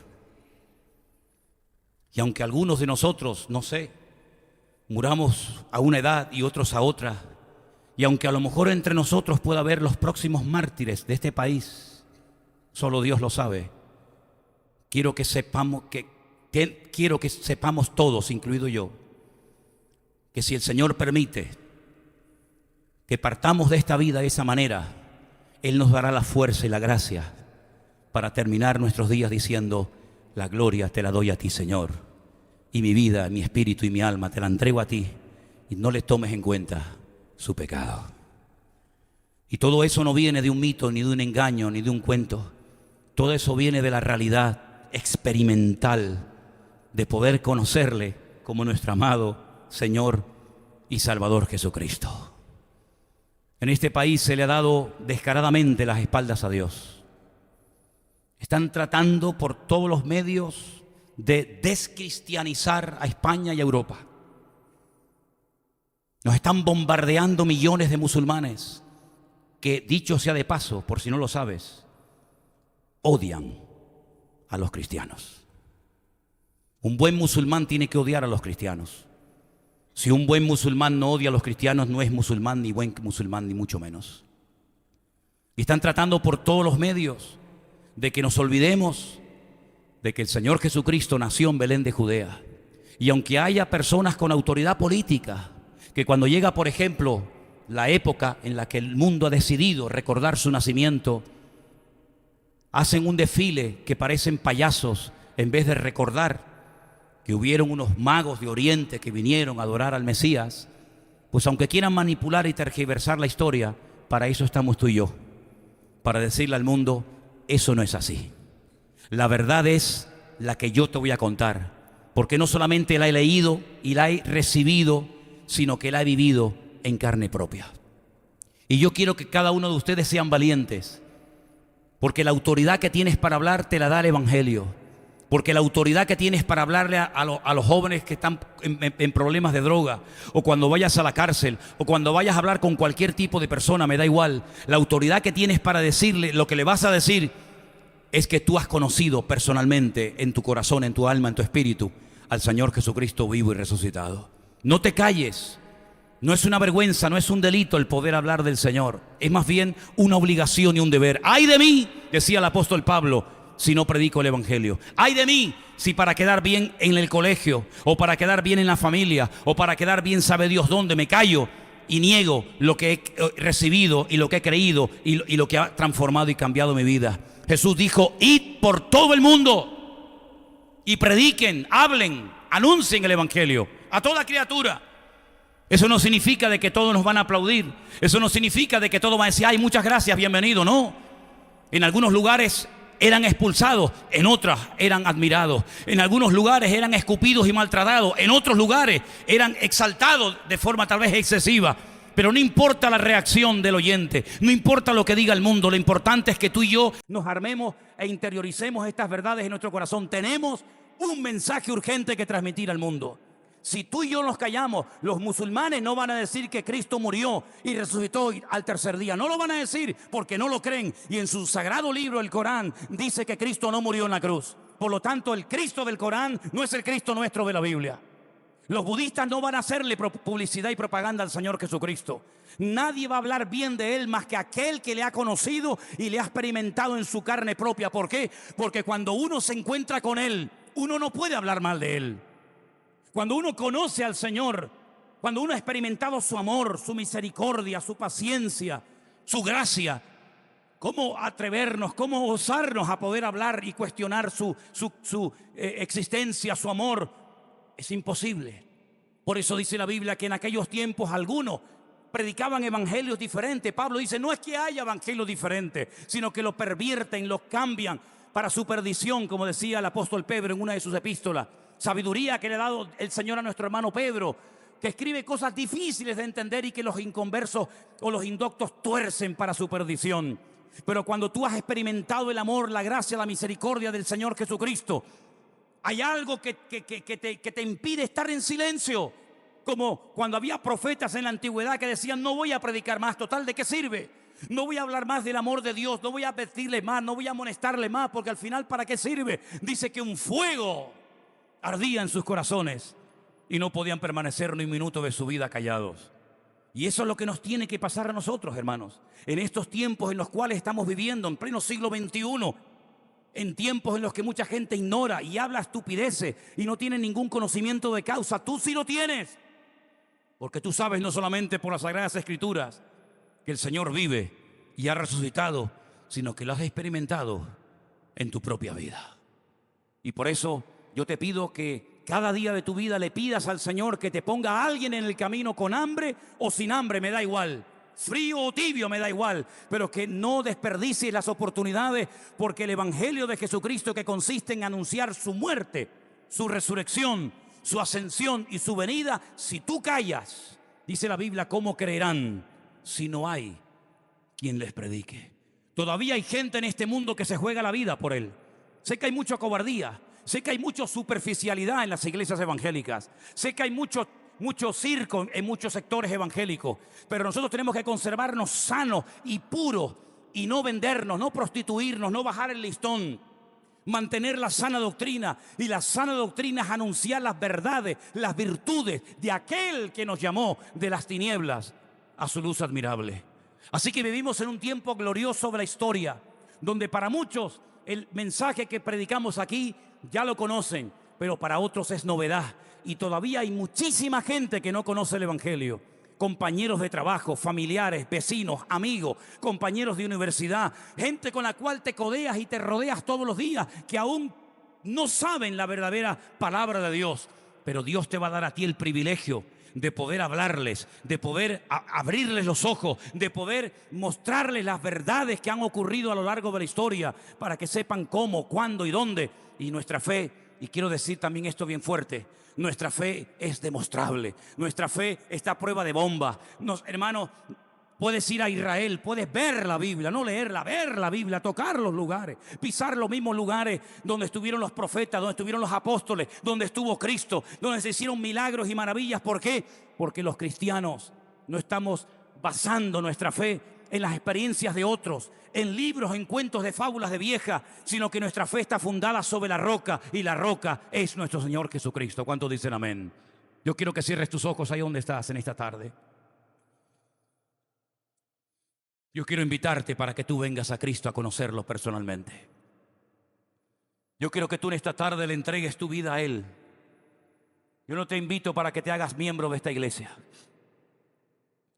Y aunque algunos de nosotros, no sé, muramos a una edad y otros a otra, y aunque a lo mejor entre nosotros pueda haber los próximos mártires de este país, solo Dios lo sabe. Quiero que sepamos todos, incluido yo, que si el Señor permite que partamos de esta vida de esa manera, Él nos dará la fuerza y la gracia para terminar nuestros días diciendo: la gloria te la doy a ti, Señor, y mi vida, mi espíritu y mi alma te la entrego a ti, y no le tomes en cuenta su pecado. Y todo eso no viene de un mito, ni de un engaño, ni de un cuento. Todo eso viene de la realidad experimental de poder conocerle como nuestro amado Señor y Salvador Jesucristo. En este país se le ha dado descaradamente las espaldas a Dios. Están tratando por todos los medios de descristianizar a España y a Europa. Nos están bombardeando millones de musulmanes que, dicho sea de paso, por si no lo sabes, odian a los cristianos. Un buen musulmán tiene que odiar a los cristianos. Si un buen musulmán no odia a los cristianos, no es musulmán, ni buen musulmán, ni mucho menos. Y están tratando por todos los medios de que nos olvidemos de que el Señor Jesucristo nació en Belén de Judea. Y aunque haya personas con autoridad política que cuando llega, por ejemplo, la época en la que el mundo ha decidido recordar su nacimiento, hacen un desfile que parecen payasos en vez de recordar que hubieron unos magos de Oriente que vinieron a adorar al Mesías. Pues aunque quieran manipular y tergiversar la historia, para eso estamos tú y yo, para decirle al mundo: eso no es así. La verdad es la que yo te voy a contar, porque no solamente la he leído y la he recibido, sino que la he vivido en carne propia. Y yo quiero que cada uno de ustedes sean valientes, porque la autoridad que tienes para hablar te la da el Evangelio. Porque la autoridad que tienes para hablarle a los jóvenes que están en problemas de droga, o cuando vayas a la cárcel, o cuando vayas a hablar con cualquier tipo de persona, me da igual. La autoridad que tienes para decirle, lo que le vas a decir, es que tú has conocido personalmente en tu corazón, en tu alma, en tu espíritu, al Señor Jesucristo vivo y resucitado. No te calles. No es una vergüenza, no es un delito el poder hablar del Señor. Es más bien una obligación y un deber. ¡Ay de mí!, decía el apóstol Pablo, si no predico el Evangelio. ¡Ay de mí!, si para quedar bien en el colegio, o para quedar bien en la familia, o para quedar bien sabe Dios dónde, me callo y niego lo que he recibido y lo que he creído y lo que ha transformado y cambiado mi vida. Jesús dijo: id por todo el mundo y prediquen, hablen, anuncien el Evangelio a toda criatura. Eso no significa de que todos nos van a aplaudir. Eso no significa de que todos van a decir: ay, muchas gracias, bienvenido. No. En algunos lugares eran expulsados, en otras eran admirados. En algunos lugares eran escupidos y maltratados. En otros lugares eran exaltados de forma tal vez excesiva. Pero no importa la reacción del oyente, no importa lo que diga el mundo, lo importante es que tú y yo nos armemos e interioricemos estas verdades en nuestro corazón. Tenemos un mensaje urgente que transmitir al mundo. Si tú y yo nos callamos, los musulmanes no van a decir que Cristo murió y resucitó al tercer día. No lo van a decir porque no lo creen. Y en su sagrado libro, el Corán, dice que Cristo no murió en la cruz. Por lo tanto, el Cristo del Corán no es el Cristo nuestro de la Biblia. Los budistas no van a hacerle publicidad y propaganda al Señor Jesucristo. Nadie va a hablar bien de Él más que aquel que le ha conocido y le ha experimentado en su carne propia. ¿Por qué? Porque cuando uno se encuentra con Él, uno no puede hablar mal de Él. Cuando uno conoce al Señor, cuando uno ha experimentado su amor, su misericordia, su paciencia, su gracia, ¿cómo atrevernos, cómo osarnos a poder hablar y cuestionar su existencia, su amor? Es imposible. Por eso dice la Biblia que en aquellos tiempos algunos predicaban evangelios diferentes. Pablo dice: no es que haya evangelios diferentes, sino que los pervierten, los cambian para su perdición, como decía el apóstol Pedro en una de sus epístolas. Sabiduría que le ha dado el Señor a nuestro hermano Pedro, que escribe cosas difíciles de entender y que los inconversos o los indoctos tuercen para su perdición. Pero cuando tú has experimentado el amor, la gracia, la misericordia del Señor Jesucristo, hay algo que te impide estar en silencio. Como cuando había profetas en la antigüedad que decían: no voy a predicar más, total, ¿de qué sirve? No voy a hablar más del amor de Dios, no voy a advertirle más, no voy a amonestarle más, porque al final, ¿para qué sirve? Dice que un fuego ardía en sus corazones y no podían permanecer ni un minuto de su vida callados. Y eso es lo que nos tiene que pasar a nosotros, hermanos, en estos tiempos en los cuales estamos viviendo, en pleno siglo XXI, en tiempos en los que mucha gente ignora y habla estupideces y no tiene ningún conocimiento de causa. Tú sí lo tienes, porque tú sabes, no solamente por las Sagradas Escrituras, que el Señor vive y ha resucitado, sino que lo has experimentado en tu propia vida. Y por eso yo te pido que cada día de tu vida le pidas al Señor que te ponga a alguien en el camino con hambre o sin hambre, me da igual. Frío o tibio, me da igual, pero que no desperdicies las oportunidades, porque el Evangelio de Jesucristo, que consiste en anunciar su muerte, su resurrección, su ascensión y su venida, si tú callas, dice la Biblia, ¿cómo creerán si no hay quien les predique? Todavía hay gente en este mundo que se juega la vida por Él. Sé que hay mucha cobardía, sé que hay mucha superficialidad en las iglesias evangélicas, sé que hay mucho circo en muchos sectores evangélicos, pero nosotros tenemos que conservarnos sanos y puros y no vendernos, no prostituirnos, no bajar el listón, mantener la sana doctrina. Y la sana doctrina es anunciar las verdades, las virtudes de aquel que nos llamó de las tinieblas a su luz admirable. Así que vivimos en un tiempo glorioso de la historia, donde para muchos el mensaje que predicamos aquí ya lo conocen, pero para otros es novedad. Y todavía hay muchísima gente que no conoce el Evangelio. Compañeros de trabajo, familiares, vecinos, amigos, compañeros de universidad, gente con la cual te codeas y te rodeas todos los días, que aún no saben la verdadera palabra de Dios. Pero Dios te va a dar a ti el privilegio de poder hablarles, de poder abrirles los ojos, de poder mostrarles las verdades que han ocurrido a lo largo de la historia, para que sepan cómo, cuándo y dónde y nuestra fe, y quiero decir también esto bien fuerte, nuestra fe es demostrable, nuestra fe está a prueba de bomba. Hermano, puedes ir a Israel, puedes ver la Biblia, no leerla, ver la Biblia, tocar los lugares, pisar los mismos lugares donde estuvieron los profetas, donde estuvieron los apóstoles, donde estuvo Cristo, donde se hicieron milagros y maravillas. ¿Por qué? Porque los cristianos no estamos basando nuestra fe en las experiencias de otros, en libros, en cuentos de fábulas de vieja, sino que nuestra fe está fundada sobre la roca, y la roca es nuestro Señor Jesucristo. ¿Cuántos dicen amén? Yo quiero que cierres tus ojos ahí donde estás en esta tarde. Yo quiero invitarte para que tú vengas a Cristo a conocerlo personalmente. Yo quiero que tú en esta tarde le entregues tu vida a Él. Yo no te invito para que te hagas miembro de esta iglesia.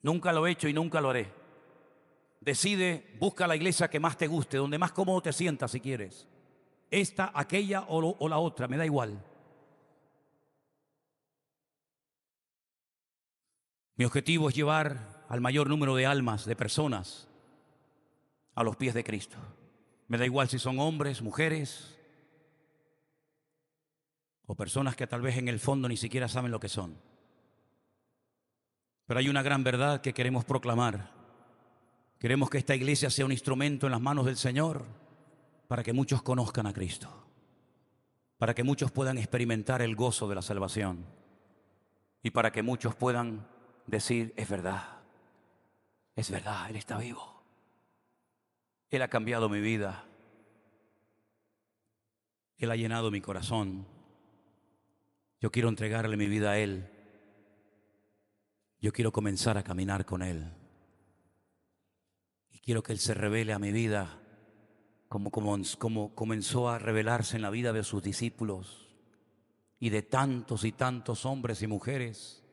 Nunca lo he hecho y nunca lo haré. Decide, busca la iglesia que más te guste, donde más cómodo te sientas si quieres. Esta, aquella o la otra, me da igual. Mi objetivo es llevar al mayor número de almas, de personas, a los pies de Cristo. Me da igual si son hombres, mujeres, o personas que tal vez en el fondo ni siquiera saben lo que son. Pero hay una gran verdad que queremos proclamar. Queremos que esta iglesia sea un instrumento en las manos del Señor para que muchos conozcan a Cristo, para que muchos puedan experimentar el gozo de la salvación y para que muchos puedan decir: es verdad, Él está vivo. Él ha cambiado mi vida. Él ha llenado mi corazón. Yo quiero entregarle mi vida a Él. Yo quiero comenzar a caminar con Él. Y quiero que Él se revele a mi vida como comenzó a revelarse en la vida de sus discípulos y de tantos y tantos hombres y mujeres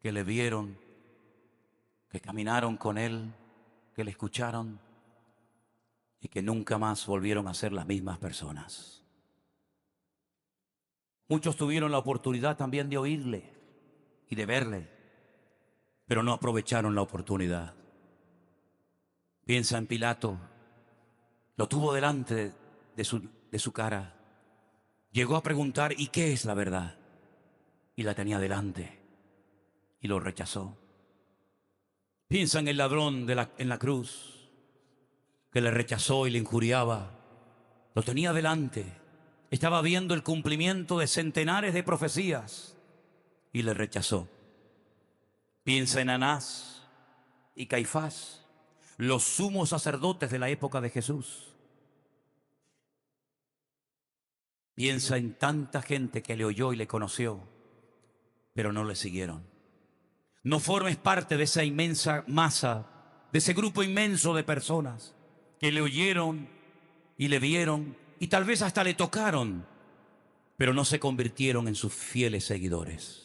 que le vieron, que caminaron con Él, que le escucharon y que nunca más volvieron a ser las mismas personas. Muchos tuvieron la oportunidad también de oírle y de verle, pero no aprovecharon la oportunidad. Piensa en Pilato. Lo tuvo delante de su cara. Llegó a preguntar: ¿y qué es la verdad? Y la tenía delante y lo rechazó. Piensa en el ladrón en la cruz, que le rechazó y le injuriaba. Lo tenía delante. Estaba viendo el cumplimiento de centenares de profecías y le rechazó. Piensa en Anás y Caifás, los sumos sacerdotes de la época de Jesús. Piensa en tanta gente que le oyó y le conoció, pero no le siguieron. No formes parte de esa inmensa masa, de ese grupo inmenso de personas que le oyeron y le vieron y tal vez hasta le tocaron, pero no se convirtieron en sus fieles seguidores.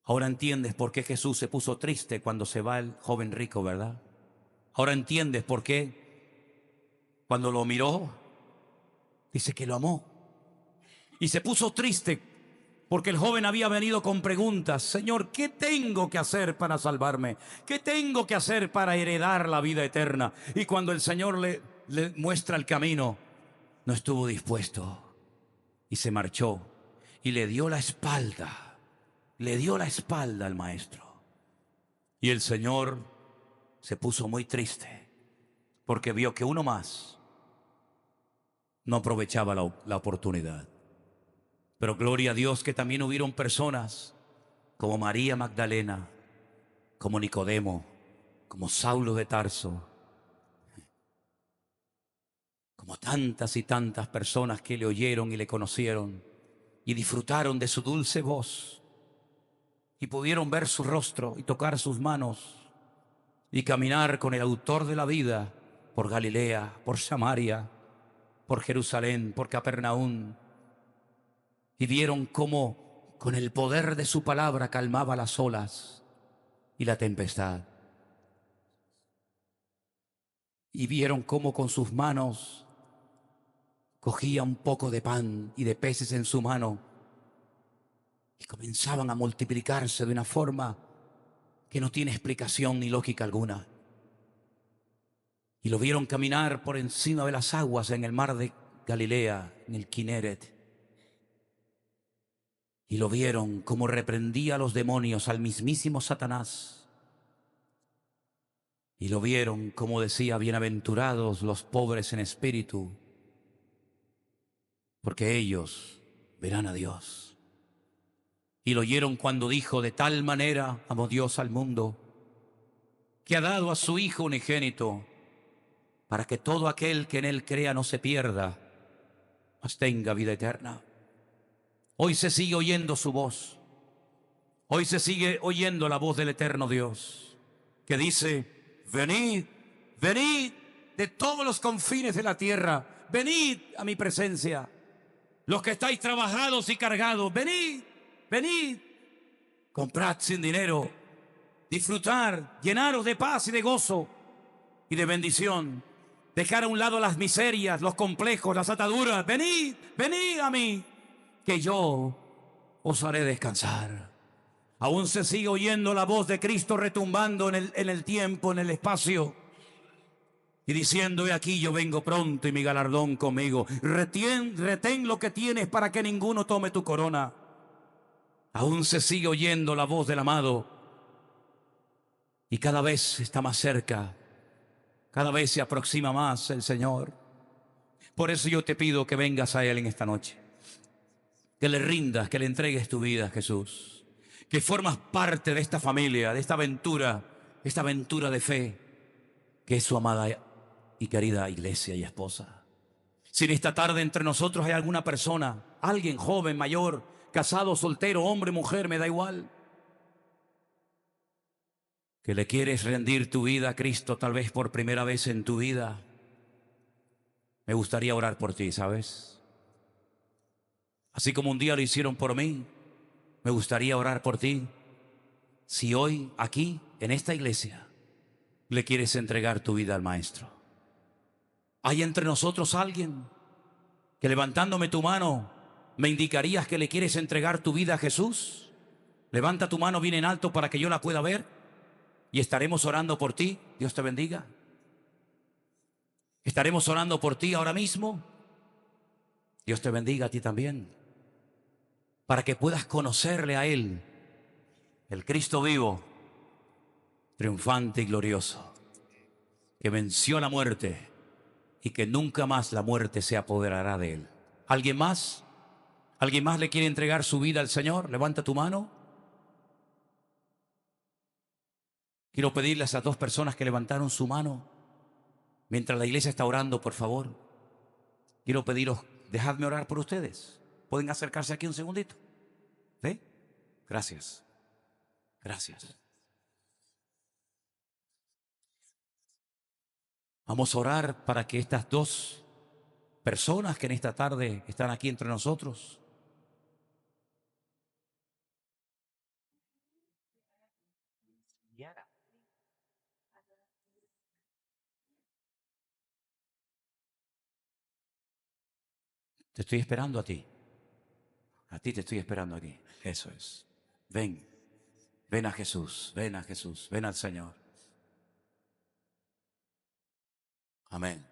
Ahora entiendes por qué Jesús se puso triste cuando se va el joven rico, ¿verdad? Ahora entiendes por qué cuando lo miró, dice que lo amó. Y se puso triste porque el joven había venido con preguntas: Señor, ¿qué tengo que hacer para salvarme? ¿Qué tengo que hacer para heredar la vida eterna? Y cuando el Señor le muestra el camino, no estuvo dispuesto y se marchó y le dio la espalda. Le dio la espalda al maestro. Y el Señor se puso muy triste porque vio que uno más no aprovechaba la oportunidad. Pero gloria a Dios que también hubieron personas como María Magdalena, como Nicodemo, como Saulo de Tarso, como tantas y tantas personas que le oyeron y le conocieron y disfrutaron de su dulce voz y pudieron ver su rostro y tocar sus manos y caminar con el autor de la vida por Galilea, por Samaria, por Jerusalén, por Capernaum, y vieron cómo con el poder de su palabra calmaba las olas y la tempestad. Y vieron cómo con sus manos cogía un poco de pan y de peces en su mano y comenzaban a multiplicarse de una forma que no tiene explicación ni lógica alguna. Y lo vieron caminar por encima de las aguas en el mar de Galilea, en el Kineret. Y lo vieron como reprendía a los demonios, al mismísimo Satanás. Y lo vieron como decía, bienaventurados los pobres en espíritu, porque ellos verán a Dios. Y lo oyeron cuando dijo, de tal manera amó Dios al mundo, que ha dado a su Hijo unigénito, para que todo aquel que en él crea no se pierda, mas tenga vida eterna. Hoy se sigue oyendo su voz. Hoy se sigue oyendo la voz del eterno Dios, que dice, venid, venid de todos los confines de la tierra, venid a mi presencia. Los que estáis trabajados y cargados, venid, venid. Comprad sin dinero, disfrutar, llenaros de paz y de gozo y de bendición. Dejar a un lado las miserias, los complejos, las ataduras. Venid, venid a mí, que yo os haré descansar. Aún se sigue oyendo la voz de Cristo retumbando en el tiempo, en el espacio, y diciendo, he aquí yo vengo pronto y mi galardón conmigo. Retén lo que tienes para que ninguno tome tu corona. Aún se sigue oyendo la voz del amado, y cada vez está más cerca. Cada vez se aproxima más el Señor. Por eso yo te pido que vengas a Él en esta noche. Que le rindas, que le entregues tu vida a Jesús. Que formas parte de esta familia, de esta aventura de fe, que es su amada y querida iglesia y esposa. Si en esta tarde entre nosotros hay alguna persona, alguien joven, mayor, casado, soltero, hombre, mujer, me da igual, que le quieres rendir tu vida a Cristo tal vez por primera vez en tu vida, me gustaría orar por ti, ¿sabes? Así como un día lo hicieron por mí, me gustaría orar por ti. Si hoy, aquí, en esta iglesia, le quieres entregar tu vida al Maestro. ¿Hay entre nosotros alguien que levantándome tu mano me indicarías que le quieres entregar tu vida a Jesús? Levanta tu mano bien en alto para que yo la pueda ver y estaremos orando por ti. Dios te bendiga. Estaremos orando por ti ahora mismo. Dios te bendiga a ti también, para que puedas conocerle a Él, el Cristo vivo, triunfante y glorioso, que venció la muerte y que nunca más la muerte se apoderará de Él. ¿Alguien más? ¿Alguien más le quiere entregar su vida al Señor? Levanta tu mano. Quiero pedirle a esas dos personas que levantaron su mano, mientras la iglesia está orando, por favor, quiero pediros, dejadme orar por ustedes. ¿Pueden acercarse aquí un segundito? ¿Sí? Gracias. Gracias. Vamos a orar para que estas dos personas que en esta tarde están aquí entre nosotros, te estoy esperando a ti. A ti te estoy esperando aquí. Eso es. Ven. Ven a Jesús. Ven a Jesús. Ven al Señor. Amén.